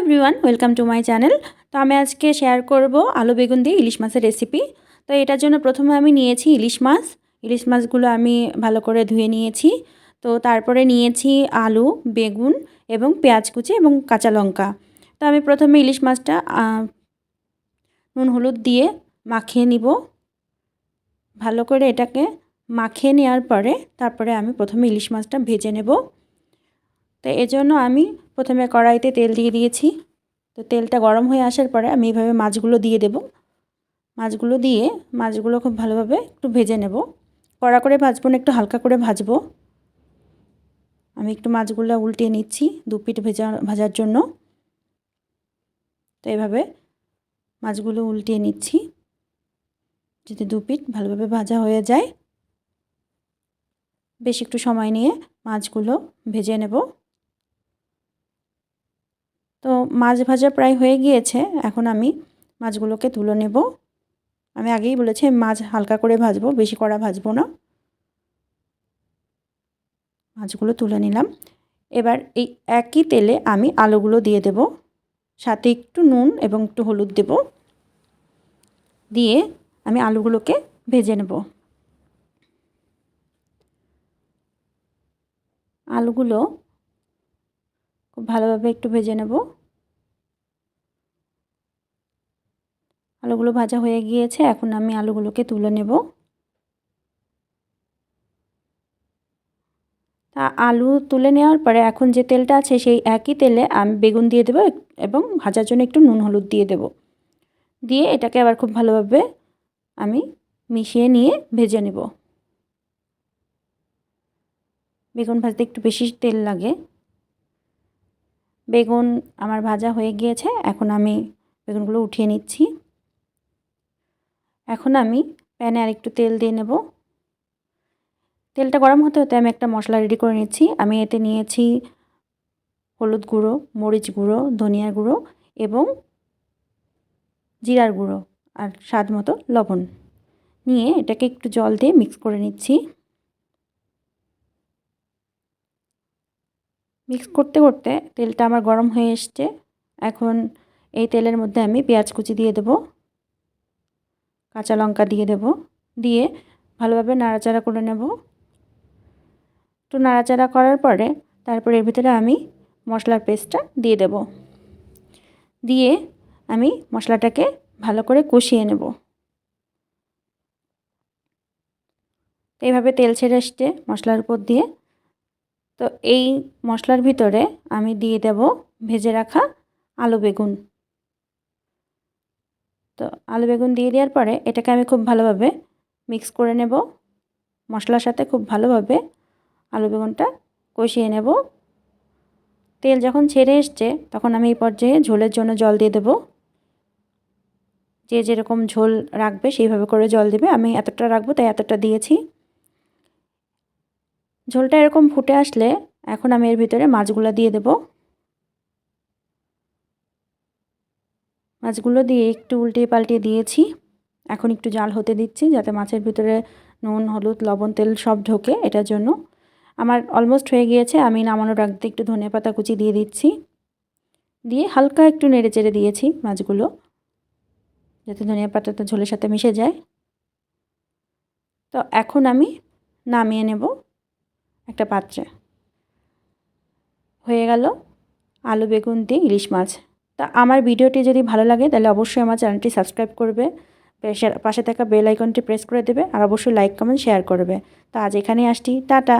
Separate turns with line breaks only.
Everyone, welcome to my channel. তো আমি আজকে শেয়ার করব আলু বেগুন দিয়ে ইলিশ মাছের রেসিপি। তো এটার জন্য প্রথমে আমি নিয়েছি ইলিশ মাছ। ইলিশ মাছগুলো আমি ভালো করে ধুয়ে নিয়েছি। তো তারপরে নিয়েছি আলু, বেগুন এবং পেঁয়াজ কুচি এবং কাঁচা লঙ্কা। তো আমি প্রথমে ইলিশ মাছটা নুন হলুদ দিয়ে মাখিয়ে নিব। ভালো করে এটাকে মাখিয়ে নেওয়ার পরে তারপরে আমি প্রথমে ইলিশ মাছটা ভেজে নেব। তো এজন্য আমি প্রথমে কড়াইতে তেল দিয়ে দিয়েছি। তো তেলটা গরম হয়ে আসার পরে আমি এইভাবে মাছগুলো দিয়ে দেব। মাছগুলো খুব ভালোভাবে একটু ভেজে নেব। কড়া করে ভাজবো না, একটু হালকা করে ভাজবো। আমি একটু মাছগুলো উল্টিয়ে নিচ্ছি দু পিঠ ভাজার জন্য। তো এইভাবে মাছগুলো উল্টিয়ে নিচ্ছি যাতে দু পিঠ ভালোভাবে ভাজা হয়ে যায়। বেশ একটু সময় নিয়ে মাছগুলো ভেজে নেব। তো মাছ ভাজা প্রায় হয়ে গিয়েছে, এখন আমি মাছগুলোকে তুলে নেব। আমি আগেই বলেছি মাছ হালকা করে ভাজবো, বেশি কড়া ভাজবো না। মাছগুলো তুলে নিলাম। এবার এই একই তেলে আমি আলুগুলো দিয়ে দেব, সাথে একটু নুন এবং একটু হলুদ দেব। দিয়ে আমি আলুগুলোকে ভেজে নেব। আলুগুলো খুব ভালোভাবে একটু ভেজে নেব। আলুগুলো ভাজা হয়ে গিয়েছে, এখন আমি আলুগুলোকে তুলে নেব। তা আলু তুলে নেওয়ার পরে এখন যে তেলটা আছে সেই একই তেলে আমি বেগুন দিয়ে দেবো এবং ভাজার জন্য একটু নুন হলুদ দিয়ে দেব। দিয়ে এটাকে আবার খুব ভালোভাবে আমি মিশিয়ে নিয়ে ভেজে নেব। বেগুন ভাজতে একটু বেশি তেল লাগে। বেগুন আমার ভাজা হয়ে গিয়েছে, এখন আমি বেগুনগুলো উঠিয়ে নিচ্ছি। এখন আমি প্যানে আরেকটু তেল দিয়ে নেব। তেলটা গরম হতে হতে আমি একটা মশলা রেডি করে নিচ্ছি। আমি এতে নিয়েছি হলুদ গুঁড়ো, মরিচ গুঁড়ো, ধনিয়ার গুঁড়ো এবং জিরার গুঁড়ো আর স্বাদ মতো লবণ নিয়ে এটাকে একটু জল দিয়ে মিক্স করে নিচ্ছি। মিক্স করতে করতে তেলটা আমার গরম হয়ে এসছে। এখন এই তেলের মধ্যে আমি পেঁয়াজ কুচি দিয়ে দেব, কাঁচা লঙ্কা দিয়ে দেব। দিয়ে ভালোভাবে নাড়াচাড়া করে নেব। একটু নাড়াচাড়া করার পরে তারপরে এর ভিতরে আমি মশলার পেস্টটা দিয়ে দেব। দিয়ে আমি মশলাটাকে ভালো করে কষিয়ে নেব। এইভাবে তেল ছেড়ে আসছে মশলার উপর দিয়ে। তো এই মশলার ভিতরে আমি দিয়ে দেব ভেজে রাখা আলু বেগুন। তো আলু বেগুন দিয়ে দেওয়ার পরে এটাকে আমি খুব ভালোভাবে মিক্স করে নেব। মশলার সাথে খুব ভালোভাবে আলু বেগুনটা কষিয়ে নেব। তেল যখন ছেড়ে এসছে তখন আমি এই পর্যায়ে ঝোলের জন্য জল দিয়ে দেব। যে যেরকম ঝোল রাখবে সেইভাবে করে জল দেবে। আমি এতটা রাখবো তাই এতটা দিয়েছি। ঝোলটা এরকম ফুটে আসলে এখন আমি এর ভিতরে মাছগুলো দিয়ে দেব। মাছগুলো দিয়ে একটু উল্টিয়ে পাল্টিয়ে দিয়েছি। এখন একটু জাল হতে দিচ্ছি যাতে মাছের ভিতরে নুন, হলুদ, লবণ, তেল সব ঢোকে। এটার জন্য আমার অলমোস্ট হয়ে গিয়েছে। আমি নামানোর আগে একটু ধনেপাতা কুচি দিয়ে দিচ্ছি। দিয়ে হালকা একটু নেড়ে চেড়ে দিয়েছি মাছগুলো যাতে ধনিয়া পাতাটা ঝোলের সাথে মিশে যায়। তো এখন আমি নামিয়ে নেব একটা পাত্রে। হয়ে গেল আলু বেগুন দিয়ে ইলিশ মাছ। তা আমার ভিডিওটি যদি ভালো লাগে তাহলে অবশ্যই আমার চ্যানেলটি সাবস্ক্রাইব করবে, পাশে থাকা বেল আইকনটি প্রেস করে দেবে আর অবশ্যই লাইক, কমেন্ট, শেয়ার করবে। তো আজ এখানেই আসছি, টাটা।